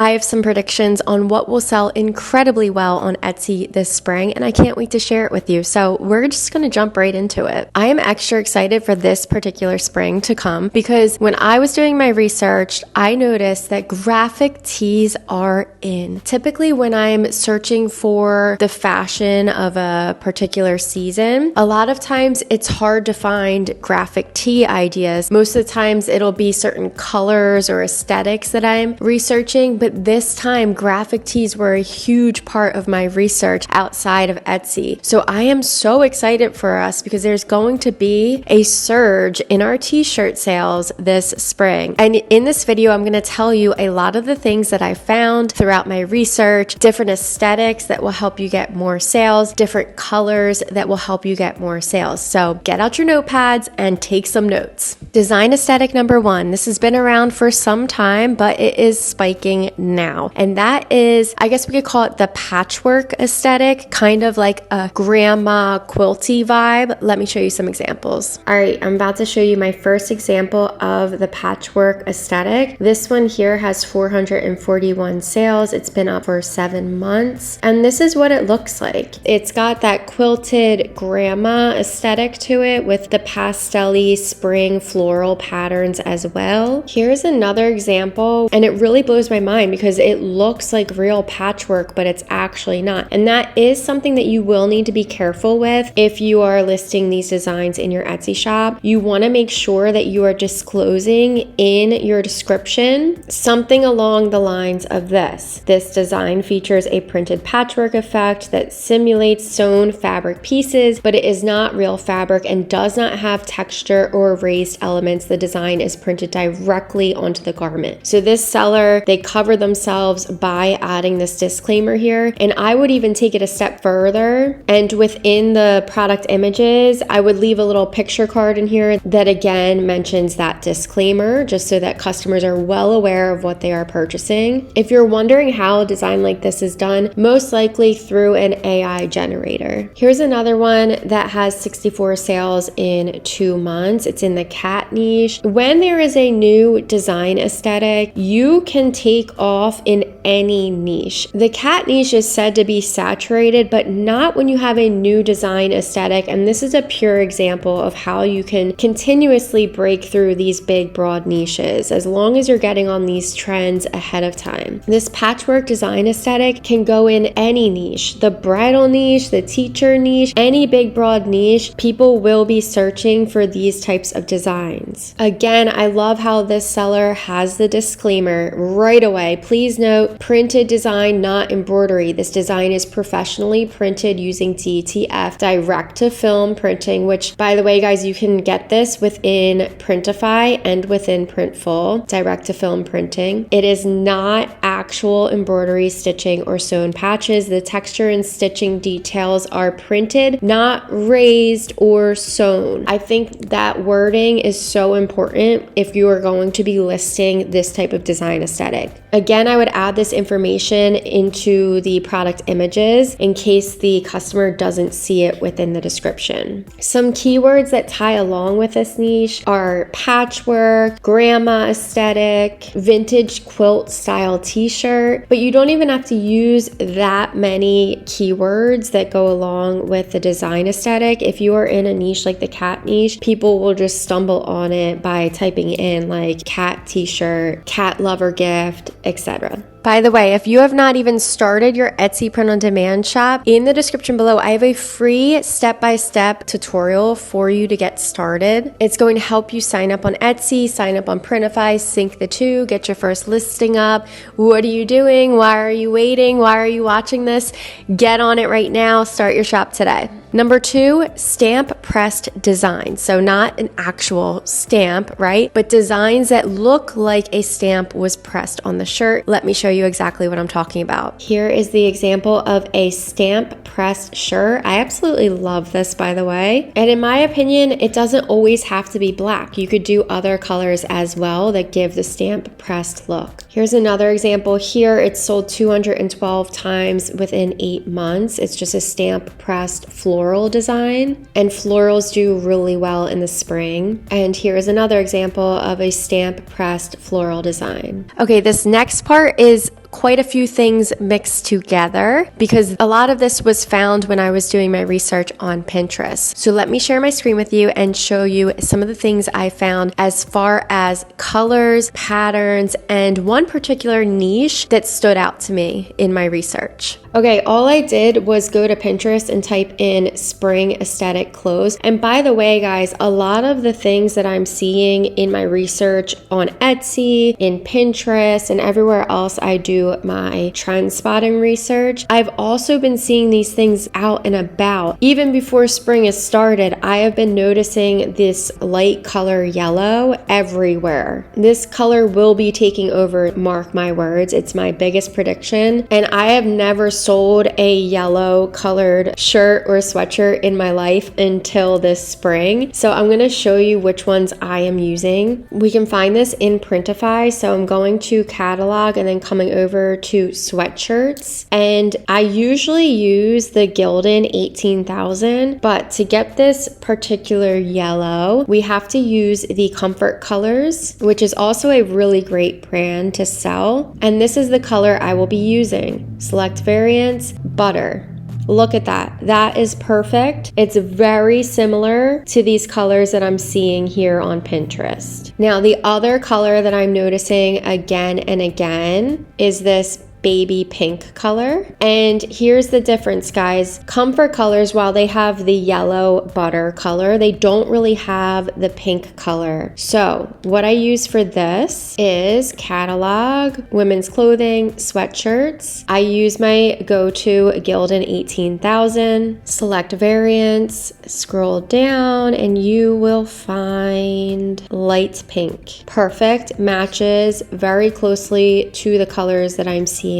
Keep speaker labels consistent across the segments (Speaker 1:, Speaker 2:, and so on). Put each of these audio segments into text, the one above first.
Speaker 1: I have some predictions on what will sell incredibly well on Etsy this spring, and I can't wait to share it with you. So we're just going to jump right into it. I am extra excited for this particular spring to come because when I was doing my research, I noticed that graphic tees are in. Typically, when I'm searching for the fashion of a particular season, a lot of times it's hard to find graphic tee ideas. Most of the times it'll be certain colors or aesthetics that I'm researching, but this time graphic tees were a huge part of my research outside of Etsy. So I am so excited for us because there's going to be a surge in our t-shirt sales this spring. And in this video, I'm going to tell you a lot of the things that I found throughout my research, different aesthetics that will help you get more sales, different colors that will help you get more sales. So get out your notepads and take some notes. Design aesthetic number 1. This has been around for some time, but it is spiking now. And that is, I guess we could call it the patchwork aesthetic, kind of like a grandma quilty vibe. Let me show you some examples. All right, I'm about to show you my first example of the patchwork aesthetic. This one here has 441 sales. It's been up for 7 months. And this is what it looks like. It's got that quilted grandma aesthetic to it with the pastel-y spring floral patterns as well. Here's another example, and it really blows my mind because it looks like real patchwork, but it's actually not. And that is something that you will need to be careful with if you are listing these designs in your Etsy shop. You want to make sure that you are disclosing in your description something along the lines of this. This design features a printed patchwork effect that simulates sewn fabric pieces, but it is not real fabric and does not have texture or raised elements. The design is printed directly onto the garment. So this seller, they cover themselves by adding this disclaimer here. And I would even take it a step further. And within the product images, I would leave a little picture card in here that again mentions that disclaimer, just so that customers are well aware of what they are purchasing. If you're wondering how a design like this is done, most likely through an AI generator. Here's another one that has 64 sales in 2 months. It's in the cat niche. When there is a new design aesthetic, you can take off in any niche. The cat niche is said to be saturated, but not when you have a new design aesthetic. And this is a pure example of how you can continuously break through these big, broad niches as long as you're getting on these trends ahead of time. This patchwork design aesthetic can go in any niche, the bridal niche, the teacher niche, any big, broad niche. People will be searching for these types of designs. Again, I love how this seller has the disclaimer right away. Please note, printed design, not embroidery. This design is professionally printed using DTF, direct to film printing, which by the way, guys, you can get this within PRINTIFY and within Printful, direct to film printing. It is not actual embroidery, stitching, or sewn patches. The texture and stitching details are printed, not raised or sewn. I think that wording is so important if you are going to be listing this type of design aesthetic. Again, I would add this information into the product images in case the customer doesn't see it within the description. Some keywords that tie along with this niche are patchwork, grandma aesthetic, vintage quilt style t-shirt, but you don't even have to use that many keywords that go along with the design aesthetic. If you are in a niche like the cat niche, people will just stumble on it by typing in like cat t-shirt, cat lover gift, etc. By the way, if you have not even started your Etsy print on demand shop, in the description below, I have a free step-by-step tutorial for you to get started. It's going to help you sign up on Etsy, sign up on Printify, sync the two, get your first listing up. What are you doing? Why are you waiting? Why are you watching this? Get on it right now. Start your shop today. Number 2, stamp pressed designs. So not an actual stamp, right? But designs that look like a stamp was pressed on the shirt. Let me show you exactly what I'm talking about. Here is the example of a stamp pressed shirt. I absolutely love this, by the way. And in my opinion, it doesn't always have to be black. You could do other colors as well that give the stamp pressed look. Here's another example. Here it's sold 212 times within 8 months. It's just a stamp pressed floral design, and florals do really well in the spring. And here's another example of a stamp pressed floral design. Okay, this next part is quite a few things mixed together because a lot of this was found when I was doing my research on Pinterest. So let me share my screen with you and show you some of the things I found as far as colors, patterns, and one particular niche that stood out to me in my research. Okay, all I did was go to Pinterest and type in spring aesthetic clothes. And by the way, guys, a lot of the things that I'm seeing in my research on Etsy, in Pinterest, and everywhere else I do my trend spotting research, I've also been seeing these things out and about. Even before spring has started, I have been noticing this light color yellow everywhere. This color will be taking over, mark my words. It's my biggest prediction. And I have never sold a yellow colored shirt or sweatshirt in my life until this spring. So I'm going to show you which ones I am using. We can find this in Printify. So I'm going to catalog and then coming over to sweatshirts. And I usually use the Gildan 18,000, but to get this particular yellow, we have to use the Comfort Colors, which is also a really great brand to sell. And this is the color I will be using. Select variants, butter. Look at that. That is perfect. It's very similar to these colors that I'm seeing here on Pinterest. Now, the other color that I'm noticing again and again is this baby pink color. And here's the difference, guys. Comfort Colors, while they have the yellow butter color, they don't really have the pink color. So what I use for this is catalog, women's clothing, sweatshirts. I use my go-to Gildan 18,000, select variants, scroll down, and you will find light pink. Perfect, matches very closely to the colors that I'm seeing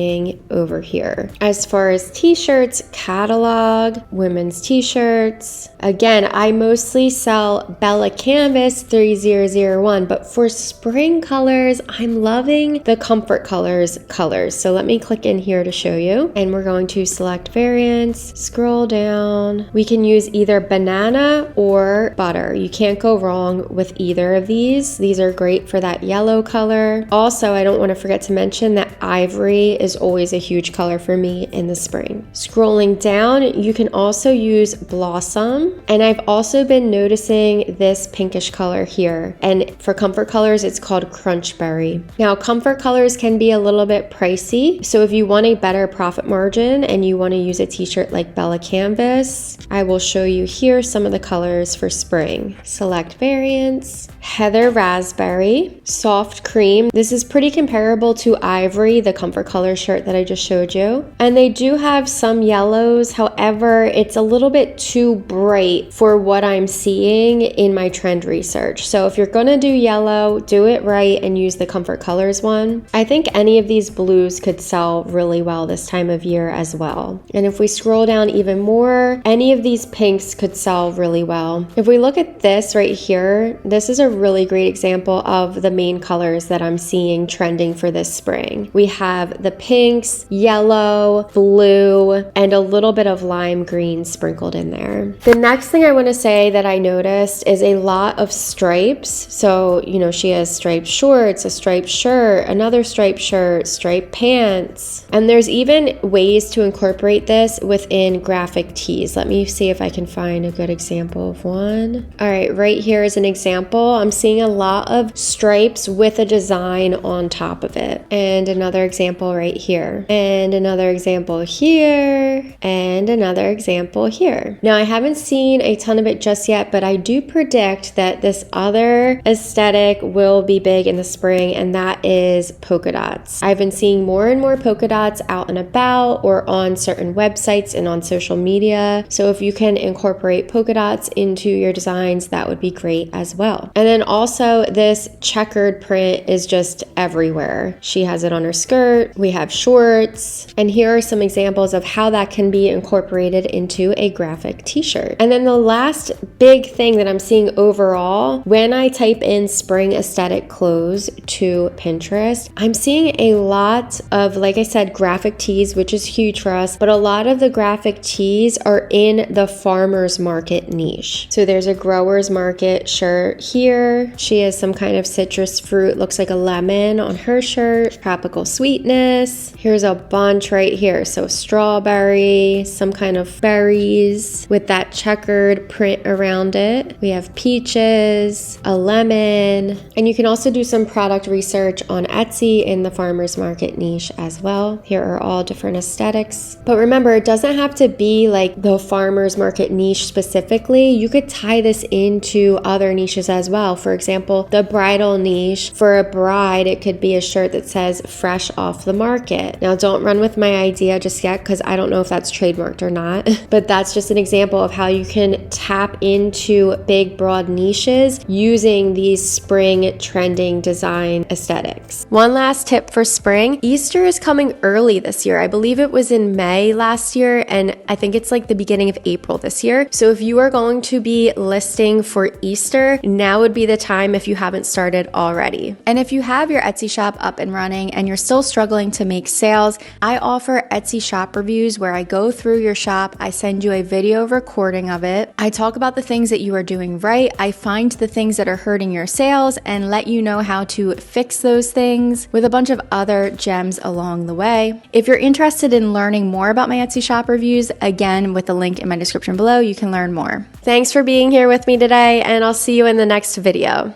Speaker 1: over here. As far as t-shirts, catalog, women's t-shirts. Again, I mostly sell Bella Canvas 3001, but for spring colors, I'm loving the Comfort Colors colors. So let me click in here to show you. And we're going to select variants, scroll down. We can use either banana or butter. You can't go wrong with either of these. These are great for that yellow color. Also, I don't want to forget to mention that ivory is always a huge color for me in the spring. Scrolling down, you can also use Blossom. And I've also been noticing this pinkish color here. And for Comfort Colors, it's called Crunchberry. Now, Comfort Colors can be a little bit pricey. So if you want a better profit margin and you want to use a t-shirt like Bella Canvas, I will show you here some of the colors for spring. Select variants. Heather Raspberry, Soft Cream. This is pretty comparable to Ivory, the Comfort Colors shirt that I just showed you. And they do have some yellows. However, it's a little bit too bright for what I'm seeing in my trend research. So if you're gonna do yellow, do it right and use the Comfort Colors one. I think any of these blues could sell really well this time of year as well. And if we scroll down even more, any of these pinks could sell really well. If we look at this right here, this is a really great example of the main colors that I'm seeing trending for this spring. We have the pinks, yellow, blue, and a little bit of lime green sprinkled in there. The next thing I want to say that I noticed is a lot of stripes. So, you know, she has striped shorts, a striped shirt, another striped shirt, striped pants. And there's even ways to incorporate this within graphic tees. Let me see if I can find a good example of one. All right, right here is an example. I'm seeing a lot of stripes with a design on top of it. And another example right here. And another example here. And another example here. Now, I haven't seen a ton of it just yet, but I do predict that this other aesthetic will be big in the spring, and that is polka dots. I've been seeing more and more polka dots out and about or on certain websites and on social media. So if you can incorporate polka dots into your designs, that would be great as well. And then also this checkered print is just everywhere. She has it on her skirt. We have shorts. And here are some examples of how that can be incorporated into a graphic t-shirt. And then the last big thing that I'm seeing overall, when I type in spring aesthetic clothes to Pinterest, I'm seeing a lot of, like I said, graphic tees, which is huge for us, but a lot of the graphic tees are in the farmer's market niche. So there's a grower's market shirt here. She has some kind of citrus fruit, looks like a lemon on her shirt, tropical sweetness. this. Here's a bunch right here. So strawberry, some kind of berries with that checkered print around it. We have peaches, a lemon, and you can also do some product research on Etsy in the farmer's market niche as well. Here are all different aesthetics. But remember, it doesn't have to be like the farmer's market niche specifically. You could tie this into other niches as well. For example, the bridal niche. For a bride, it could be a shirt that says fresh off the market. Now, don't run with my idea just yet because I don't know if that's trademarked or not, but that's just an example of how you can tap into big, broad niches using these spring trending design aesthetics. One last tip for spring. Easter is coming early this year. I believe it was in May last year, and I think it's like the beginning of April this year. So if you are going to be listing for Easter, now would be the time if you haven't started already. And if you have your Etsy shop up and running and you're still struggling to make sales, I offer Etsy shop reviews where I go through your shop, I send you a video recording of it, I talk about the things that you are doing right, I find the things that are hurting your sales and let you know how to fix those things with a bunch of other gems along the way. If you're interested in learning more about my Etsy shop reviews, again, with the link in my description below, you can learn more. Thanks for being here with me today, and I'll see you in the next video.